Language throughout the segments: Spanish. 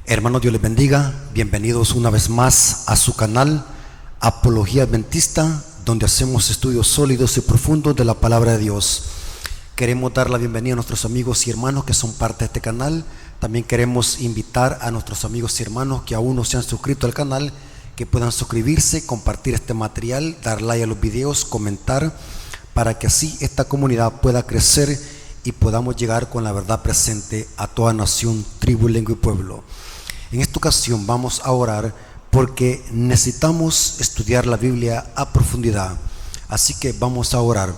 Hermanos, Dios les bendiga. Bienvenidos una vez más a su canal Apología Adventista, donde hacemos estudios sólidos y profundos de la palabra de Dios. Queremos dar la bienvenida a nuestros amigos y hermanos que son parte de este canal. También queremos invitar a nuestros amigos y hermanos que aún no se han suscrito al canal, que puedan suscribirse, compartir este material, dar like a los videos, comentar, para que así esta comunidad pueda crecer y podamos llegar con la verdad presente a toda nación, tribu, lengua y pueblo. En esta ocasión vamos a orar porque necesitamos estudiar la Biblia a profundidad. Así que vamos a orar.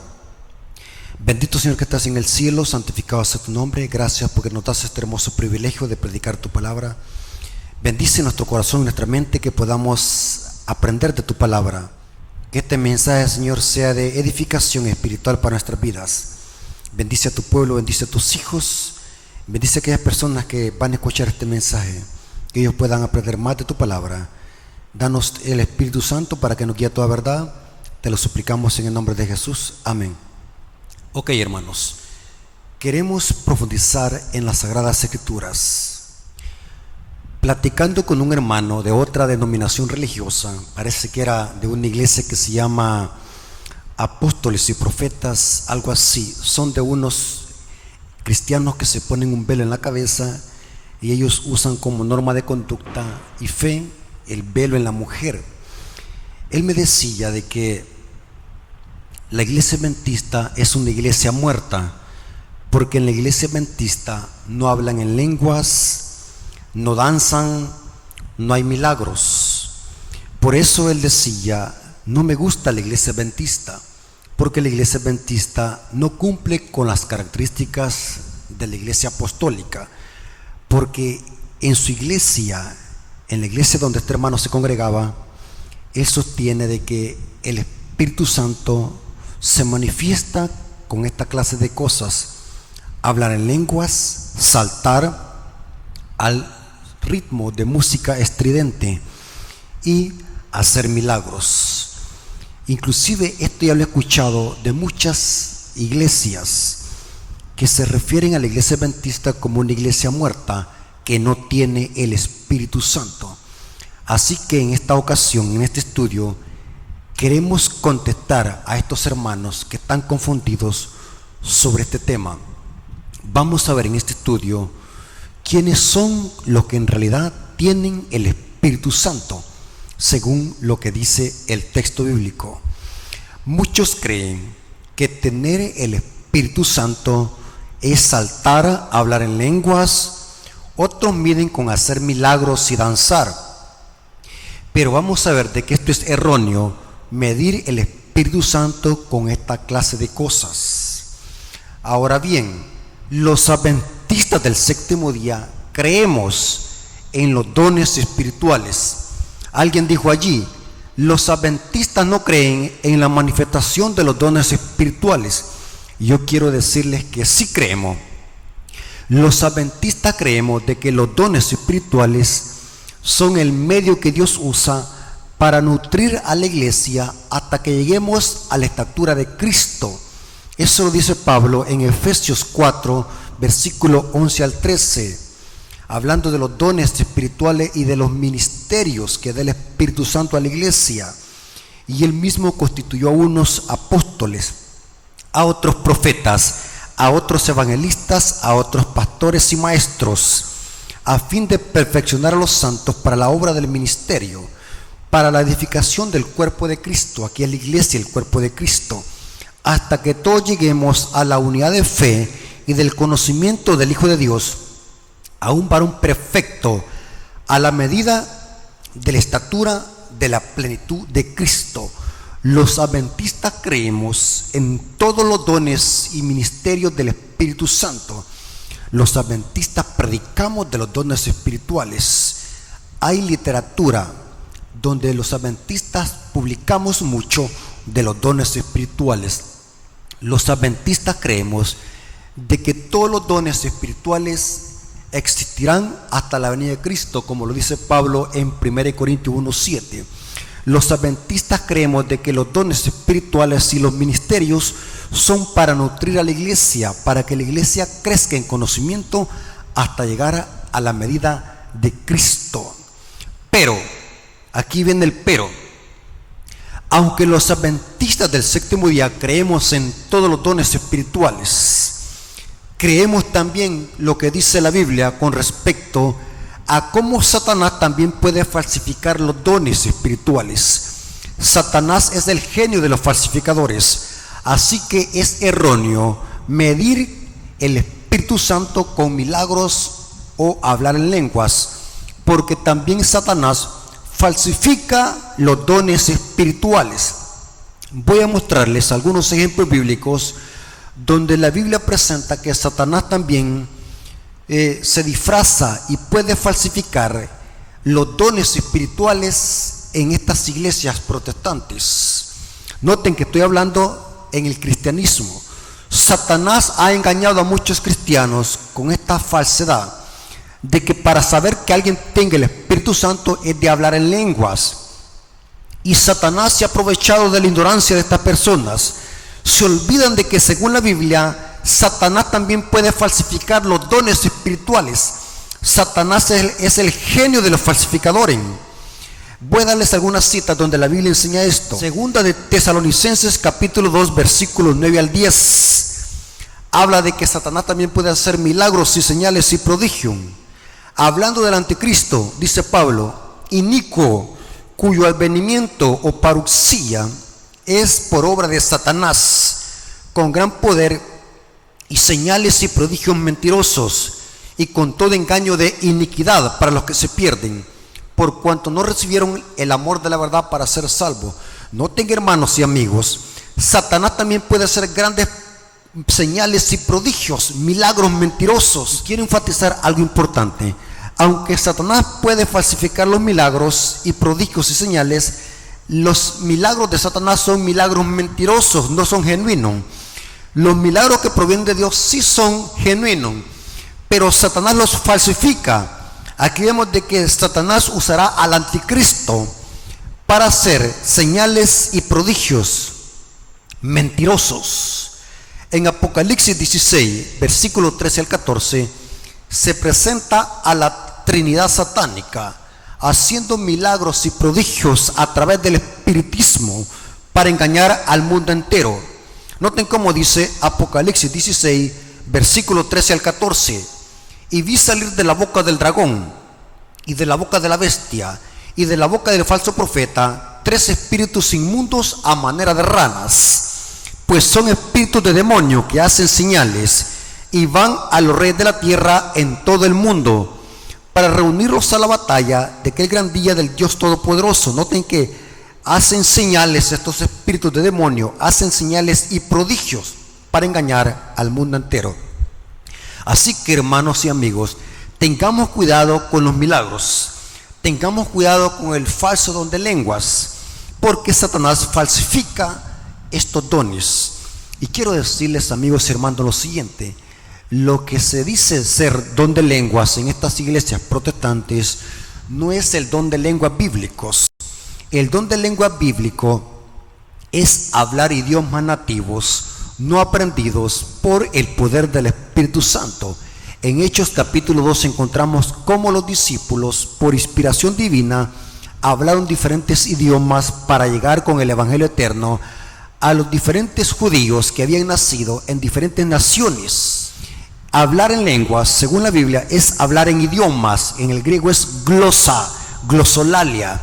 Bendito Señor que estás en el cielo, santificado sea tu nombre. Gracias porque nos das este hermoso privilegio de predicar tu palabra. Bendice nuestro corazón y nuestra mente, que podamos aprender de tu palabra. Que este mensaje, Señor, sea de edificación espiritual para nuestras vidas. Bendice a tu pueblo, bendice a tus hijos, bendice a aquellas personas que van a escuchar este mensaje, que ellos puedan aprender más de tu palabra. Danos el Espíritu Santo para que nos guíe a toda verdad. Te lo suplicamos en el nombre de Jesús. Amén. Ok, hermanos, queremos profundizar en las Sagradas Escrituras. Platicando con un hermano de otra denominación religiosa, parece que era de una iglesia que se llama Apóstoles y Profetas, algo así. Son de unos cristianos que se ponen un velo en la cabeza y ellos usan como norma de conducta y fe el velo en la mujer. Él me decía de que la iglesia adventista es una iglesia muerta, porque en la iglesia adventista no hablan en lenguas, no danzan, no hay milagros. Por eso él decía: no me gusta la iglesia adventista, porque la iglesia adventista no cumple con las características de la iglesia apostólica. Porque en su iglesia, en la iglesia donde este hermano se congregaba, él sostiene de que el Espíritu Santo se manifiesta con esta clase de cosas: hablar en lenguas, saltar al ritmo de música estridente y hacer milagros. Inclusive esto ya lo he escuchado de muchas iglesias que se refieren a la iglesia adventista como una iglesia muerta que no tiene el Espíritu Santo. Así que en esta ocasión, en este estudio, queremos contestar a estos hermanos que están confundidos sobre este tema. Vamos a ver en este estudio quiénes son los que en realidad tienen el Espíritu Santo, según lo que dice el texto bíblico. Muchos creen que tener el Espíritu Santo es saltar, hablar en lenguas. Otros miden con hacer milagros y danzar. Pero vamos a ver de que esto es erróneo, medir el Espíritu Santo con esta clase de cosas. Ahora bien, los adventistas del séptimo día creemos en los dones espirituales. Alguien dijo allí: los adventistas no creen en la manifestación de los dones espirituales. Yo quiero decirles que sí creemos. Los adventistas creemos de que los dones espirituales son el medio que Dios usa para nutrir a la iglesia hasta que lleguemos a la estatura de Cristo. Eso lo dice Pablo en Efesios 4, versículo 11 al 13, hablando de los dones espirituales y de los ministerios que da el Espíritu Santo a la iglesia. Y él mismo constituyó a unos apóstoles, a otros profetas, a otros evangelistas, a otros pastores y maestros, a fin de perfeccionar a los santos para la obra del ministerio, para la edificación del cuerpo de Cristo. Aquí es la iglesia, el cuerpo de Cristo, hasta que todos lleguemos a la unidad de fe y del conocimiento del Hijo de Dios, a un varón perfecto, a la medida de la estatura de la plenitud de Cristo. Los adventistas creemos en todos los dones y ministerios del Espíritu Santo. Los adventistas predicamos de los dones espirituales. Hay literatura donde los adventistas publicamos mucho de los dones espirituales. Los adventistas creemos de que todos los dones espirituales existirán hasta la venida de Cristo, como lo dice Pablo en 1 Corintios 1:7. Los adventistas creemos de que los dones espirituales y los ministerios son para nutrir a la iglesia, para que la iglesia crezca en conocimiento hasta llegar a la medida de Cristo. Pero, aquí viene el pero. Aunque los adventistas del séptimo día creemos en todos los dones espirituales, creemos también lo que dice la Biblia con respecto a cómo Satanás también puede falsificar los dones espirituales. Satanás es el genio de los falsificadores, así que es erróneo medir el Espíritu Santo con milagros o hablar en lenguas, porque también Satanás falsifica los dones espirituales. Voy a mostrarles algunos ejemplos bíblicos donde la Biblia presenta que Satanás también se disfraza y puede falsificar los dones espirituales en estas iglesias protestantes. Noten que estoy hablando en el cristianismo. Satanás ha engañado a muchos cristianos con esta falsedad de que para saber que alguien tenga el Espíritu Santo es de hablar en lenguas. Y Satanás se ha aprovechado de la ignorancia de estas personas. Se olvidan de que según la Biblia, Satanás también puede falsificar los dones espirituales. Satanás es el genio de los falsificadores. Voy a darles algunas citas donde la Biblia enseña esto. Segunda de Tesalonicenses capítulo 2 versículos 9 al 10. Habla de que Satanás también puede hacer milagros y señales y prodigios. Hablando del anticristo, dice Pablo, inicuo, cuyo advenimiento o paruxía es por obra de Satanás, con gran poder y señales y prodigios mentirosos, y con todo engaño de iniquidad para los que se pierden, por cuanto no recibieron el amor de la verdad para ser salvos. Noten, hermanos y amigos, Satanás también puede hacer grandes señales y prodigios, milagros mentirosos. Quiero enfatizar algo importante. Aunque Satanás puede falsificar los milagros y prodigios y señales, los milagros de Satanás son milagros mentirosos, no son genuinos. Los milagros que provienen de Dios sí son genuinos, pero Satanás los falsifica. Aquí vemos de que Satanás usará al anticristo para hacer señales y prodigios mentirosos. En Apocalipsis 16, versículos 13 al 14, se presenta a la Trinidad satánica haciendo milagros y prodigios a través del espiritismo para engañar al mundo entero. Noten cómo dice Apocalipsis 16, versículos 13 al 14. Y vi salir de la boca del dragón, y de la boca de la bestia, y de la boca del falso profeta, 3 espíritus inmundos a manera de ranas, pues son espíritus de demonio que hacen señales, y van a los reyes de la tierra en todo el mundo, para reunirlos a la batalla de aquel gran día del Dios Todopoderoso. Noten que hacen señales, estos espíritus de demonio, hacen señales y prodigios para engañar al mundo entero. Así que, hermanos y amigos, tengamos cuidado con los milagros, tengamos cuidado con el falso don de lenguas, porque Satanás falsifica estos dones. Y quiero decirles, amigos y hermanos, lo siguiente: lo que se dice ser don de lenguas en estas iglesias protestantes no es el don de lenguas bíblicos. El don de lenguas bíblico es hablar idiomas nativos no aprendidos por el poder del Espíritu Santo. En Hechos capítulo 2 encontramos cómo los discípulos, por inspiración divina, hablaron diferentes idiomas para llegar con el Evangelio eterno a los diferentes judíos que habían nacido en diferentes naciones. Hablar en lenguas, según la Biblia, es hablar en idiomas. En el griego es glosa, glosolalia.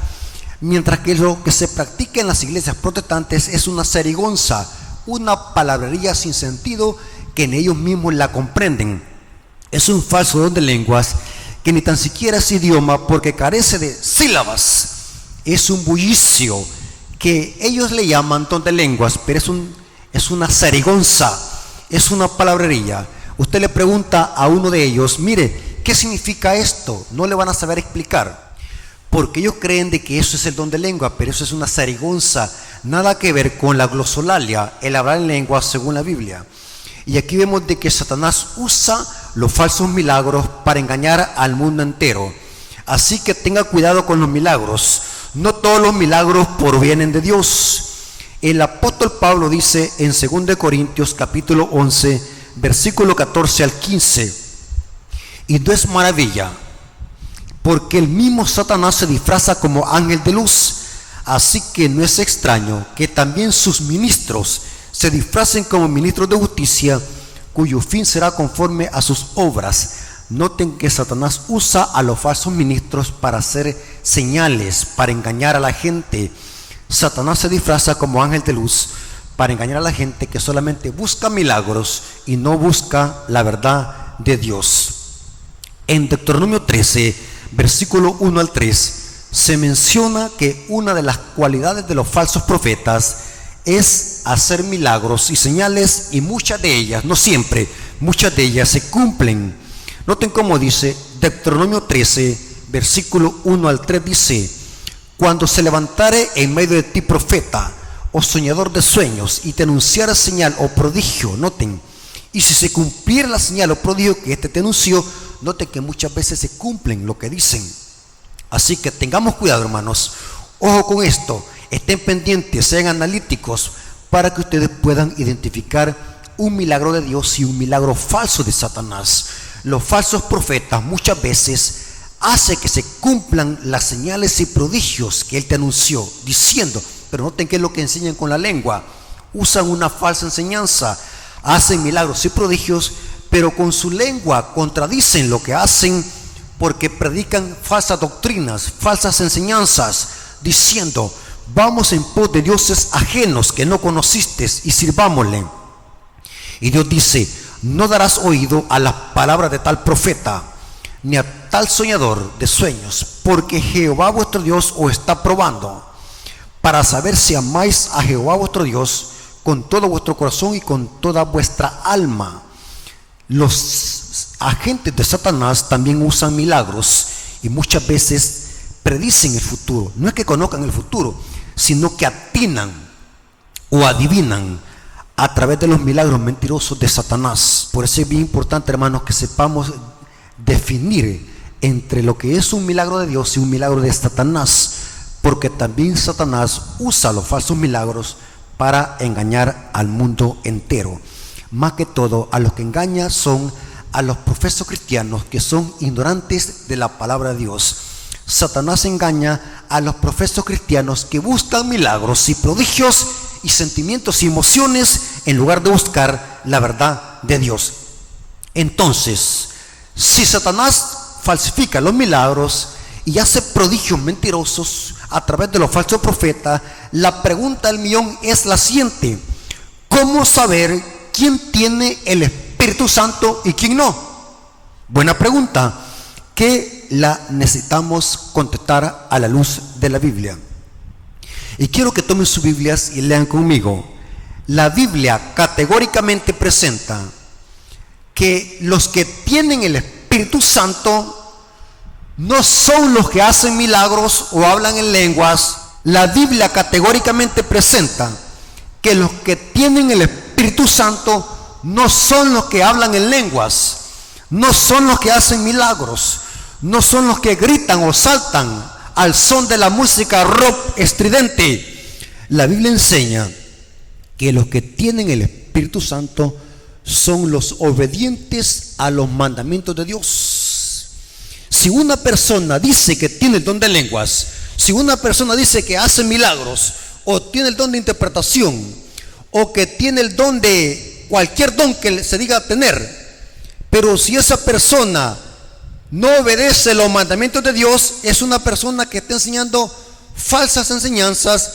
Mientras que lo que se practica en las iglesias protestantes es una serigonza, una palabrería sin sentido que en ellos mismos la comprenden. Es un falso don de lenguas que ni tan siquiera es idioma porque carece de sílabas. Es un bullicio que ellos le llaman don de lenguas, pero es una serigonza, es una palabrería. Usted le pregunta a uno de ellos, mire, ¿qué significa esto? No le van a saber explicar, porque ellos creen de que eso es el don de lengua, pero eso es una serigonza, nada que ver con la glosolalia, el hablar en lengua según la Biblia. Y aquí vemos de que Satanás usa los falsos milagros para engañar al mundo entero. Así que tenga cuidado con los milagros. No todos los milagros provienen de Dios. El apóstol Pablo dice en 2 Corintios capítulo 11, versículo 14 al 15, y no es maravilla, porque el mismo Satanás se disfraza como ángel de luz. Así que no es extraño que también sus ministros se disfracen como ministros de justicia, cuyo fin será conforme a sus obras. Noten que Satanás usa a los falsos ministros para hacer señales, para engañar a la gente. Satanás se disfraza como ángel de luz para engañar a la gente que solamente busca milagros y no busca la verdad de Dios. En Deuteronomio 13, versículo 1 al 3, se menciona que una de las cualidades de los falsos profetas es hacer milagros y señales, y muchas de ellas, no siempre, muchas de ellas se cumplen. Noten cómo dice Deuteronomio 13, versículo 1 al 3, dice: cuando se levantare en medio de ti profeta o soñador de sueños y te anunciara señal o prodigio, noten, y si se cumpliera la señal o prodigio que te anunció, noten que muchas veces se cumplen lo que dicen. Así que tengamos cuidado, hermanos, ojo con esto, estén pendientes, sean analíticos, para que ustedes puedan identificar un milagro de Dios y un milagro falso de Satanás. Los falsos profetas muchas veces hacen que se cumplan las señales y prodigios que él te anunció, diciendo, pero noten qué es lo que enseñan con la lengua. Usan una falsa enseñanza, hacen milagros y prodigios, pero con su lengua contradicen lo que hacen, porque predican falsas doctrinas, falsas enseñanzas, diciendo: vamos en pos de dioses ajenos que no conociste y sirvámosle. Y Dios dice: no darás oído a las palabras de tal profeta, ni a tal soñador de sueños, porque Jehová vuestro Dios os está probando, para saber si amáis a Jehová vuestro Dios con todo vuestro corazón y con toda vuestra alma. Los agentes de Satanás también usan milagros y muchas veces predicen el futuro. No es que conozcan el futuro, sino que atinan o adivinan a través de los milagros mentirosos de Satanás. Por eso es bien importante, hermanos, que sepamos definir entre lo que es un milagro de Dios y un milagro de Satanás, porque también Satanás usa los falsos milagros para engañar al mundo entero. Más que todo, a los que engaña son a los profesos cristianos que son ignorantes de la palabra de Dios. Satanás engaña a los profesos cristianos que buscan milagros y prodigios y sentimientos y emociones en lugar de buscar la verdad de Dios. Entonces, si Satanás falsifica los milagros y hace prodigios mentirosos a través de los falsos profetas, la pregunta del millón es la siguiente: ¿cómo saber quién tiene el Espíritu Santo y quién no? Buena pregunta, que la necesitamos contestar a la luz de la Biblia. Y quiero que tomen sus Biblias y lean conmigo. La Biblia categóricamente presenta que los que tienen el Espíritu Santo no son los que hacen milagros o hablan en lenguas. La Biblia categóricamente presenta que los que tienen el Espíritu Santo no son los que hablan en lenguas, no son los que hacen milagros, no son los que gritan o saltan al son de la música rock estridente. La Biblia enseña que los que tienen el Espíritu Santo son los obedientes a los mandamientos de Dios. Si una persona dice que tiene el don de lenguas, si una persona dice que hace milagros, o tiene el don de interpretación, o que tiene el don de cualquier don que se diga tener, pero si esa persona no obedece los mandamientos de Dios, es una persona que está enseñando falsas enseñanzas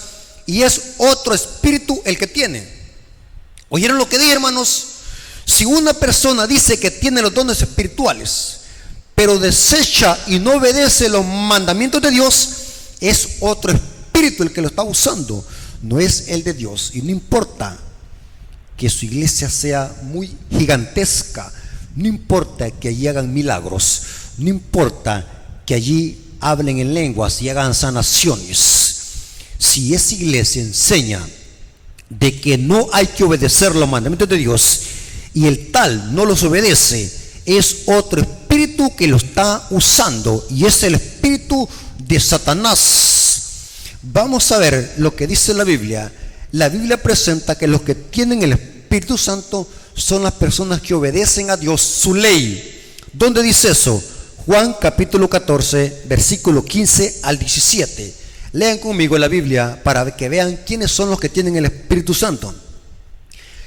y es otro espíritu el que tiene. ¿Oyeron lo que dije, hermanos? Si una persona dice que tiene los dones espirituales, pero desecha y no obedece los mandamientos de Dios, es otro espíritu el que lo está usando, no es el de Dios. Y no importa que su iglesia sea muy gigantesca, no importa que allí hagan milagros, no importa que allí hablen en lenguas y hagan sanaciones, si esa iglesia enseña de que no hay que obedecer los mandamientos de Dios y el tal no los obedece, es otro espíritu que lo está usando y es el espíritu de Satanás. Vamos a ver lo que dice la Biblia. La Biblia presenta que los que tienen el Espíritu Santo son las personas que obedecen a Dios, su ley. ¿Dónde dice eso? Juan capítulo 14, versículo 15 al 17. Lean conmigo la Biblia para que vean quiénes son los que tienen el Espíritu Santo.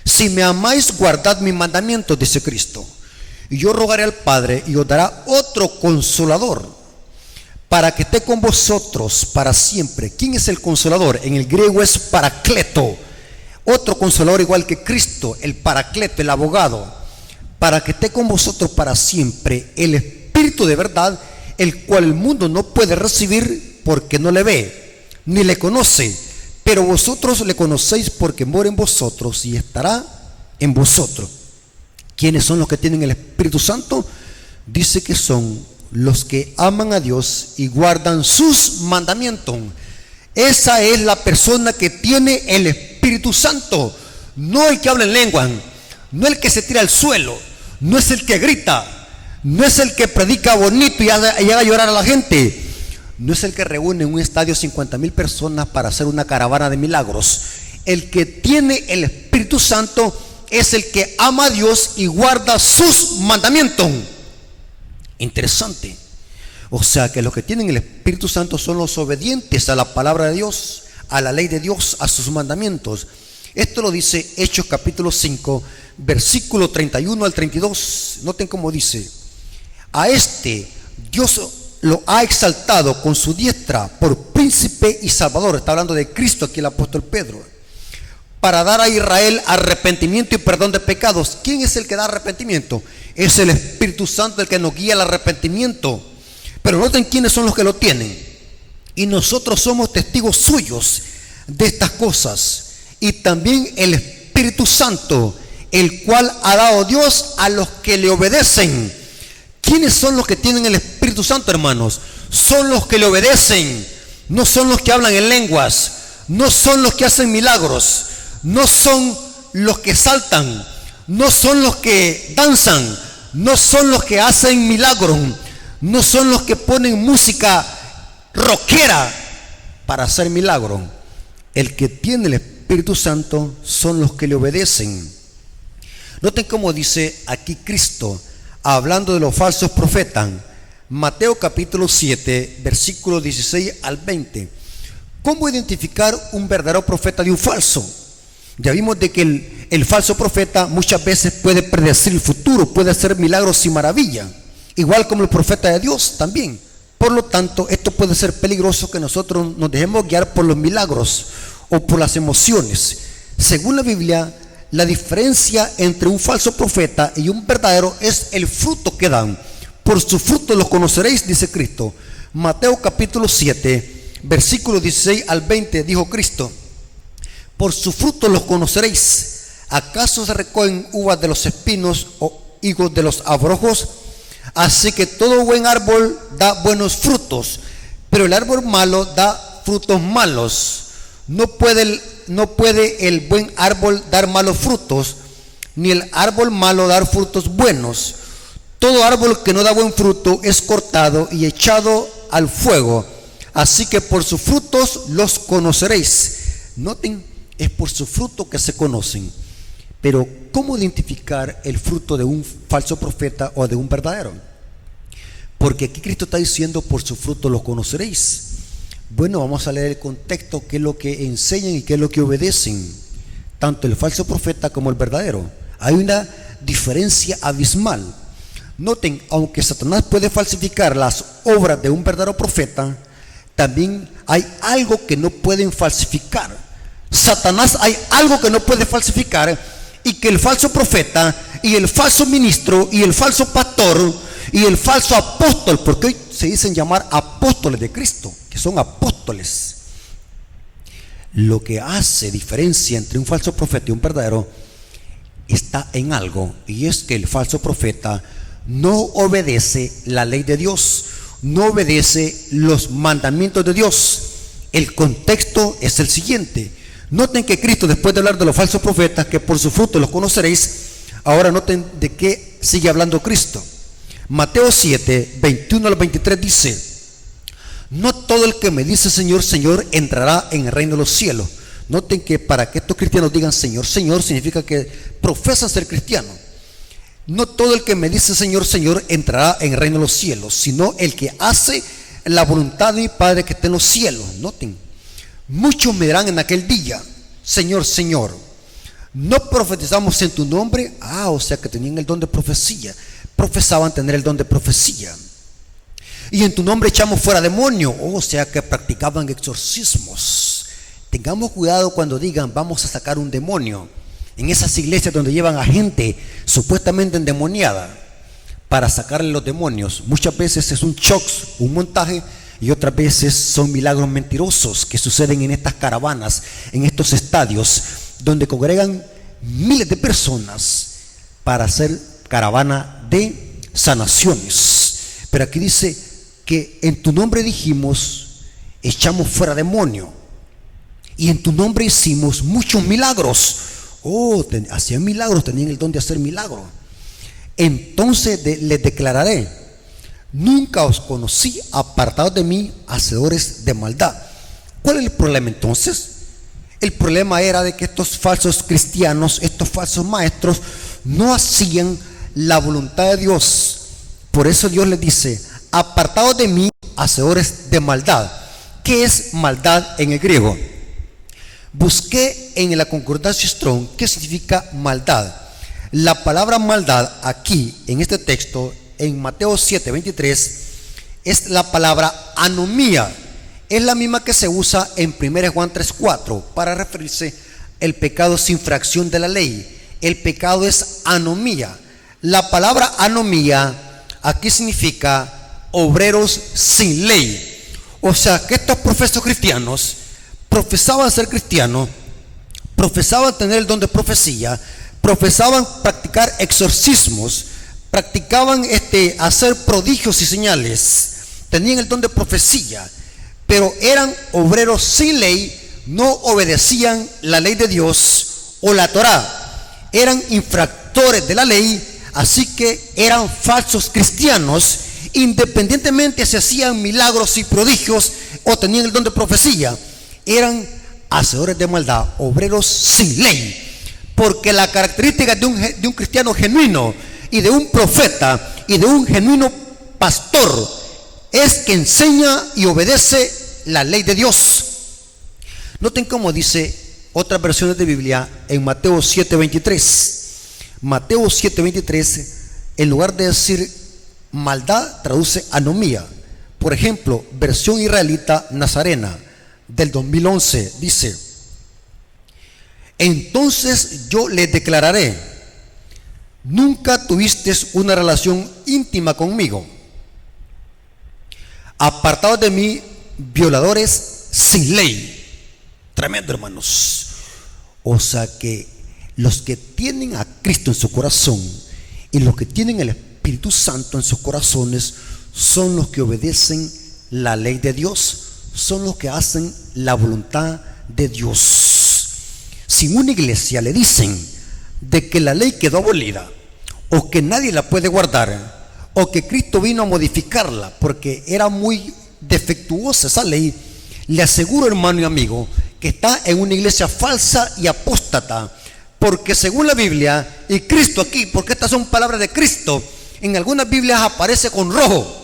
Si me amáis, guardad mis mandamientos, dice Cristo. Y yo rogaré al Padre y os dará otro consolador para que esté con vosotros para siempre. ¿Quién es el consolador? En el griego es paracleto. Otro consolador igual que Cristo, el paracleto, el abogado, para que esté con vosotros para siempre. El Espíritu de verdad, el cual el mundo no puede recibir porque no le ve, ni le conoce. Pero vosotros le conocéis porque mora en vosotros y estará en vosotros. ¿Quiénes son los que tienen el Espíritu Santo? Dice que son los que aman a Dios y guardan sus mandamientos. Esa es la persona que tiene el Espíritu Santo. No el que habla en lengua, no el que se tira al suelo, no es el que grita, no es el que predica bonito y haga llorar a la gente. No es el que reúne en un estadio 50,000 personas para hacer una caravana de milagros. El que tiene el Espíritu Santo es el que ama a Dios y guarda sus mandamientos. Interesante. O sea que los que tienen el Espíritu Santo son los obedientes a la palabra de Dios, a la ley de Dios, a sus mandamientos. Esto lo dice Hechos capítulo 5, versículo 31 al 32. Noten cómo dice: a este Dios lo ha exaltado con su diestra por príncipe y salvador. Está hablando de Cristo aquí el apóstol Pedro, para dar a Israel arrepentimiento y perdón de pecados. ¿Quién es el que da arrepentimiento? Es el Espíritu Santo el que nos guía al arrepentimiento. Pero noten quiénes son los que lo tienen. Y nosotros somos testigos suyos de estas cosas. Y también el Espíritu Santo, el cual ha dado Dios a los que le obedecen. ¿Quiénes son los que tienen el Espíritu Santo, hermanos? Son los que le obedecen. No son los que hablan en lenguas. No son los que hacen milagros. No son los que saltan. No son los que danzan. No son los que hacen milagros. No son los que ponen música rockera para hacer milagros. El que tiene el Espíritu Santo son los que le obedecen. Noten cómo dice aquí Cristo, hablando de los falsos profetas. Mateo capítulo 7, versículos 16 al 20. ¿Cómo identificar un verdadero profeta de un falso? Ya vimos de que el falso profeta muchas veces puede predecir el futuro, puede hacer milagros y maravillas, igual como el profeta de Dios también. Por lo tanto, esto puede ser peligroso, que nosotros nos dejemos guiar por los milagros o por las emociones. Según la Biblia, la diferencia entre un falso profeta y un verdadero es el fruto que dan. Por su fruto los conoceréis, dice Cristo. Mateo capítulo 7, versículos 16 al 20, dijo Cristo: por su fruto los conoceréis. ¿Acaso se recogen uvas de los espinos o higos de los abrojos? Así que todo buen árbol da buenos frutos, pero el árbol malo da frutos malos. No puede el buen árbol dar malos frutos, ni el árbol malo dar frutos buenos. Todo árbol que no da buen fruto es cortado y echado al fuego. Así que por sus frutos los conoceréis. Noten, es por su fruto que se conocen. Pero ¿cómo identificar el fruto de un falso profeta o de un verdadero? Porque aquí Cristo está diciendo: por su fruto los conoceréis. Bueno, vamos a leer el contexto, qué es lo que enseñan y qué es lo que obedecen, tanto el falso profeta como el verdadero. Hay una diferencia abismal. Noten, aunque Satanás puede falsificar las obras de un verdadero profeta, también hay algo que no pueden falsificar. Satanás hay algo que no puede falsificar, y que el falso profeta y el falso ministro y el falso pastor y el falso apóstol, porque hoy se dicen llamar apóstoles de Cristo, que son apóstoles. Lo que hace diferencia entre un falso profeta y un verdadero está en algo, y es que el falso profeta no obedece la ley de Dios, no obedece los mandamientos de Dios. El contexto es el siguiente. Noten que Cristo, después de hablar de los falsos profetas, que por su fruto los conoceréis, ahora noten de qué sigue hablando Cristo. Mateo 7, 21 al 23 dice: no todo el que me dice Señor, Señor entrará en el reino de los cielos. Noten que para que estos cristianos digan Señor, Señor, significa que profesan ser cristianos. No todo el que me dice Señor, Señor entrará en el reino de los cielos, sino el que hace la voluntad de mi Padre que está en los cielos. Noten, muchos me dirán en aquel día, Señor, Señor, ¿no profetizamos en tu nombre? O sea que tenían el don de profecía, profesaban tener el don de profecía. Y en tu nombre echamos fuera demonios, o sea que practicaban exorcismos. Tengamos cuidado cuando digan vamos a sacar un demonio. En esas iglesias donde llevan a gente supuestamente endemoniada para sacarle los demonios, muchas veces es un shock, un montaje, y otras veces son milagros mentirosos que suceden en estas caravanas, en estos estadios donde congregan miles de personas para hacer caravana de sanaciones. Pero aquí dice que en tu nombre dijimos, echamos fuera demonio, y en tu nombre hicimos muchos milagros. Hacían milagros, tenían el don de hacer milagros. Entonces les declararé, nunca os conocí, apartados de mí, hacedores de maldad. ¿Cuál es el problema entonces? El problema era de que estos falsos cristianos, estos falsos maestros, no hacían la voluntad de Dios. Por eso Dios les dice, apartados de mí, hacedores de maldad. ¿Qué es maldad en el griego? Busqué en la concordancia Strong qué significa maldad. La palabra maldad aquí en este texto, en Mateo 7:23, es la palabra anomía. Es la misma que se usa en 1 Juan 3:4 para referirse al pecado sin infracción de la ley. El pecado es anomía. La palabra anomía aquí significa obreros sin ley. O sea que estos profesos cristianos profesaban ser cristianos, profesaban tener el don de profecía, profesaban practicar exorcismos, practicaban hacer prodigios y señales, tenían el don de profecía, pero eran obreros sin ley, no obedecían la ley de Dios o la Torá, eran infractores de la ley, así que eran falsos cristianos, independientemente si hacían milagros y prodigios o tenían el don de profecía. Eran hacedores de maldad, obreros sin ley, porque la característica de un cristiano genuino y de un profeta y de un genuino pastor es que enseña y obedece la ley de Dios. Noten cómo dice otras versiones de Biblia en Mateo 7:23. Mateo 7:23, en lugar de decir maldad, traduce anomía. Por ejemplo, versión israelita nazarena del 2011 dice, entonces yo les declararé, nunca tuviste una relación íntima conmigo, apartados de mí, violadores sin ley. Tremendo, hermanos. O sea que los que tienen a Cristo en su corazón y los que tienen el Espíritu Santo en sus corazones son los que obedecen la ley de Dios, son los que hacen la voluntad de Dios. Si en una iglesia le dicen de que la ley quedó abolida, o que nadie la puede guardar, o que Cristo vino a modificarla porque era muy defectuosa esa ley, le aseguro, hermano y amigo, que está en una iglesia falsa y apóstata, porque según la Biblia, y Cristo aquí, porque estas son palabras de Cristo, en algunas Biblias aparece con rojo,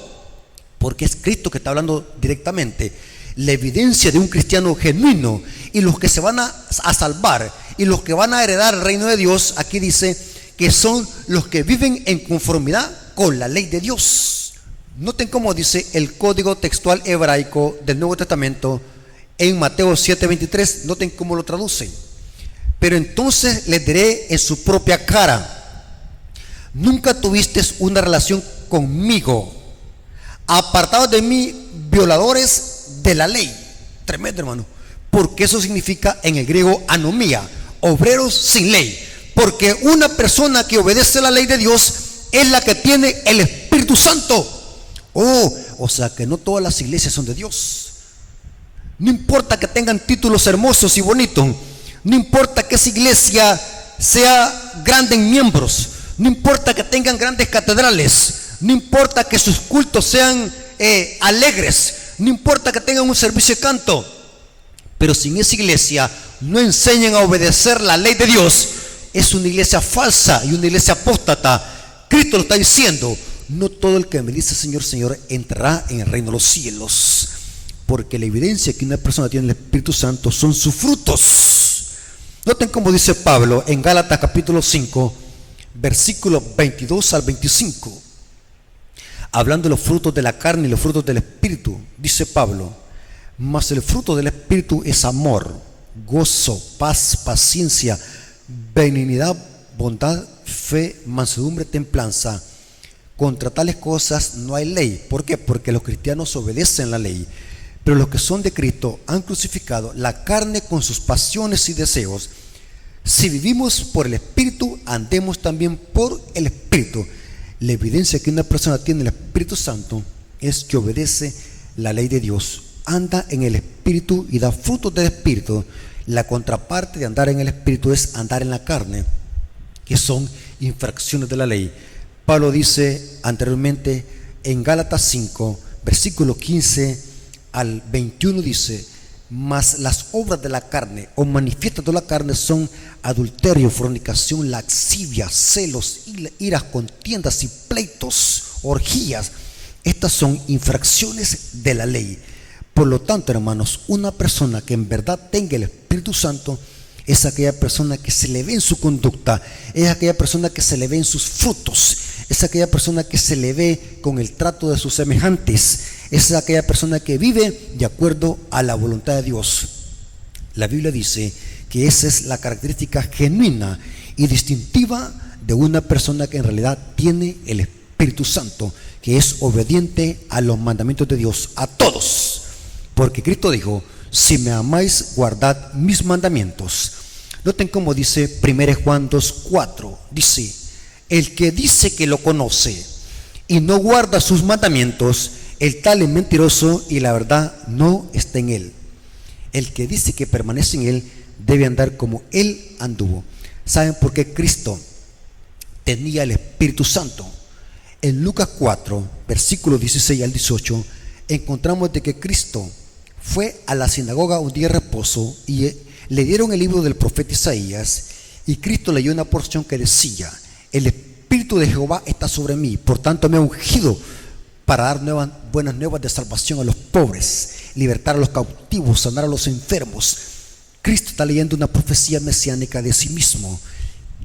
porque es Cristo que está hablando directamente. La evidencia de un cristiano genuino y los que se van a salvar y los que van a heredar el reino de Dios, aquí dice que son los que viven en conformidad con la ley de Dios. Noten cómo dice el código textual hebraico del Nuevo Testamento en Mateo 7:23. Noten cómo lo traducen. Pero entonces les diré en su propia cara, nunca tuviste una relación conmigo, apartados de mí, violadores de la ley. Tremendo, hermano, porque eso significa en el griego anomía, obreros sin ley, porque una persona que obedece la ley de Dios es la que tiene el Espíritu Santo. O sea que no todas las iglesias son de Dios. No importa que tengan títulos hermosos y bonitos, no importa que esa iglesia sea grande en miembros, no importa que tengan grandes catedrales, no importa que sus cultos sean alegres, no importa que tengan un servicio de canto, pero si en esa iglesia no enseñan a obedecer la ley de Dios, es una iglesia falsa y una iglesia apóstata Cristo lo está diciendo: no todo el que me dice Señor, Señor entrará en el reino de los cielos, porque la evidencia que una persona tiene el Espíritu Santo son sus frutos. Noten cómo dice Pablo en Gálatas capítulo 5, versículos 22 al 25, hablando de los frutos de la carne y los frutos del Espíritu. Dice Pablo: mas el fruto del Espíritu es amor, gozo, paz, paciencia, benignidad, bondad, fe, mansedumbre, templanza. Contra tales cosas no hay ley. ¿Por qué? Porque los cristianos obedecen la ley, pero los que son de Cristo han crucificado la carne con sus pasiones y deseos. Si vivimos por el Espíritu, andemos también por el Espíritu. La evidencia que una persona tiene el Espíritu Santo es que obedece la ley de Dios, anda en el Espíritu y da frutos del Espíritu. La contraparte de andar en el Espíritu es andar en la carne, que son infracciones de la ley. Pablo dice anteriormente en Gálatas 5, versículo 15 al 21, dice: mas las obras de la carne o manifiestas de la carne son adulterio, fornicación, lascivia, celos, iras, contiendas y pleitos, orgías. Estas son infracciones de la ley. Por lo tanto, hermanos, una persona que en verdad tenga el Espíritu Santo es aquella persona que se le ve en su conducta, es aquella persona que se le ve en sus frutos, es aquella persona que se le ve con el trato de sus semejantes, es aquella persona que vive de acuerdo a la voluntad de Dios. La Biblia dice que esa es la característica genuina y distintiva de una persona que en realidad tiene el Espíritu Santo, que es obediente a los mandamientos de Dios, a todos. Porque Cristo dijo: si me amáis, guardad mis mandamientos. Noten cómo dice 1 Juan 2:4. Dice: el que dice que lo conoce y no guarda sus mandamientos, el tal es mentiroso y la verdad no está en él. El que dice que permanece en él debe andar como él anduvo. ¿Saben por qué Cristo tenía el Espíritu Santo? En Lucas 4, versículos 16 al 18, encontramos de que Cristo fue a la sinagoga un día de reposo y le dieron el libro del profeta Isaías, y Cristo leyó una porción que decía: el Espíritu de Jehová está sobre mí, por tanto me ha ungido para dar buenas nuevas de salvación a los pobres, libertar a los cautivos, sanar a los enfermos. Cristo está leyendo una profecía mesiánica de sí mismo.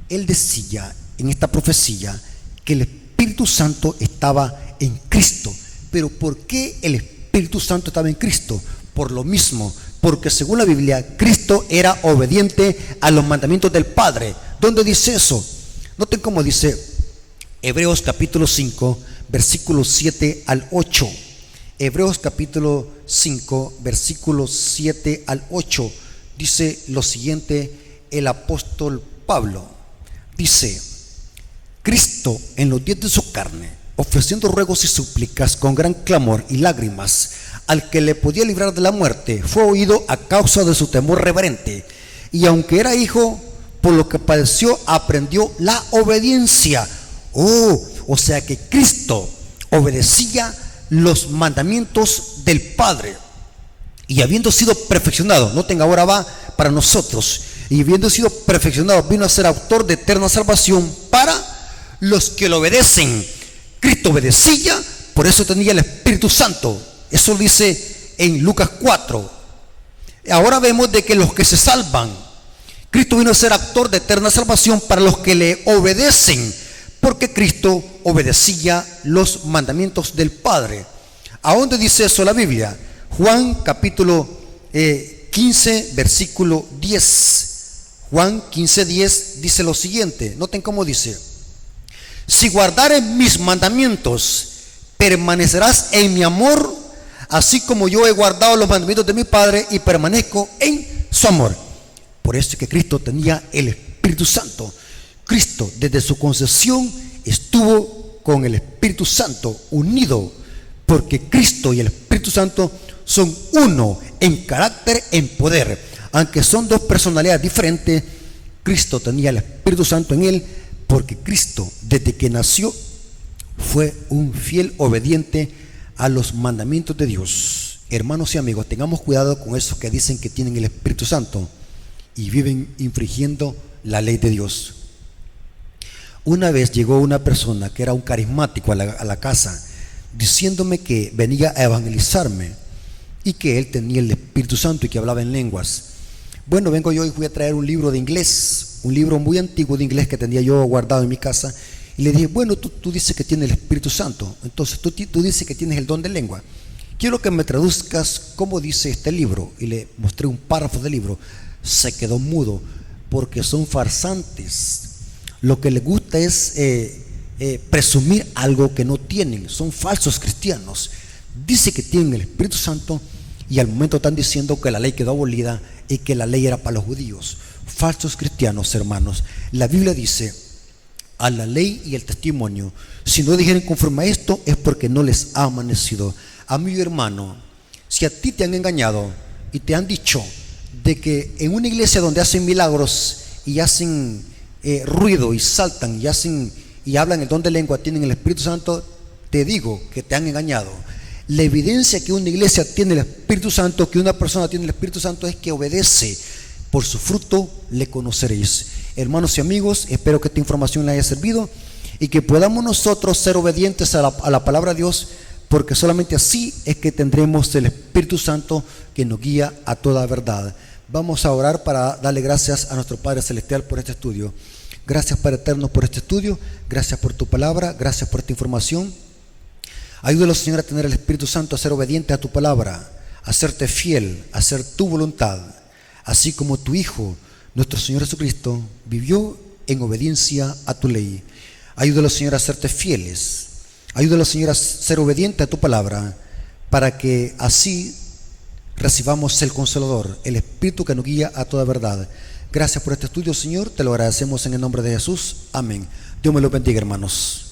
Él decía en esta profecía que el Espíritu Santo estaba en Cristo. Pero ¿por qué el Espíritu Santo estaba en Cristo? Por lo mismo, porque según la Biblia, Cristo era obediente a los mandamientos del Padre. ¿Dónde dice eso? Noten cómo dice Hebreos capítulo 5, versículos 7 al 8. Hebreos capítulo 5, versículos 7 al 8. Dice lo siguiente el apóstol Pablo. Dice: Cristo en los días de su carne, ofreciendo ruegos y súplicas con gran clamor y lágrimas al que le podía librar de la muerte, fue oído a causa de su temor reverente, y aunque era hijo, por lo que padeció aprendió la obediencia. O sea que Cristo obedecía los mandamientos del Padre, y habiendo sido perfeccionado, noten, ahora va para nosotros, y habiendo sido perfeccionado vino a ser autor de eterna salvación para los que lo obedecen. Cristo obedecía, por eso tenía el Espíritu Santo. Eso lo dice en Lucas 4. Ahora vemos de que los que se salvan, Cristo vino a ser autor de eterna salvación para los que le obedecen, porque Cristo obedecía los mandamientos del Padre. ¿A dónde dice eso la Biblia? Juan capítulo 15, versículo 10. Juan 15:10 dice lo siguiente. Noten cómo dice: si guardares mis mandamientos, permanecerás en mi amor, así como yo he guardado los mandamientos de mi Padre y permanezco en su amor. Por eso es que Cristo tenía el Espíritu Santo. Cristo desde su concepción estuvo con el Espíritu Santo unido, porque Cristo y el Espíritu Santo son uno en carácter, en poder. Aunque son dos personalidades diferentes, Cristo tenía el Espíritu Santo en él, porque Cristo desde que nació fue un fiel obediente a los mandamientos de Dios. Hermanos y amigos, tengamos cuidado con esos que dicen que tienen el Espíritu Santo y viven infringiendo la ley de Dios. Una vez llegó una persona que era un carismático a la casa, diciéndome que venía a evangelizarme y que él tenía el Espíritu Santo y que hablaba en lenguas. Bueno, vengo yo y voy a traer un libro de inglés, un libro muy antiguo de inglés que tenía yo guardado en mi casa, y le dije, bueno, tú dices que tienes el Espíritu Santo, entonces tú dices que tienes el don de lengua. Quiero que me traduzcas cómo dice este libro. Y le mostré un párrafo del libro. Se quedó mudo porque son farsantes. Lo que les gusta es presumir algo que no tienen. Son falsos cristianos. Dice que tienen el Espíritu Santo y al momento están diciendo que la ley quedó abolida y que la ley era para los judíos. Falsos cristianos, hermanos. La Biblia dice: a la ley y el testimonio, si no dijeron conforme a esto, es porque no les ha amanecido. Amigo y hermano, si a ti te han engañado y te han dicho de que en una iglesia donde hacen milagros y hacen ruido y saltan y hablan el don de lengua, tienen el Espíritu Santo, te digo que te han engañado. La evidencia que una iglesia tiene el Espíritu Santo, que una persona tiene el Espíritu Santo, es que obedece. Por su fruto le conoceréis. Hermanos y amigos, espero que esta información le haya servido y que podamos nosotros ser obedientes a la palabra de Dios, porque solamente así es que tendremos el Espíritu Santo que nos guía a toda verdad. Vamos a orar para darle gracias a nuestro Padre Celestial por este estudio. Gracias, Padre Eterno, por este estudio. Gracias por tu palabra. Gracias por esta información. Ayúdanos, Señor, a tener el Espíritu Santo, a ser obediente a tu palabra, a serte fiel, a hacer tu voluntad, así como tu Hijo, nuestro Señor Jesucristo, vivió en obediencia a tu ley. Ayúdanos, Señor, a serte fieles. Ayúdanos, Señor, a ser obediente a tu palabra, para que así recibamos el Consolador, el Espíritu que nos guía a toda verdad. Gracias por este estudio, Señor. Te lo agradecemos en el nombre de Jesús. Amén. Dios me lo bendiga, hermanos.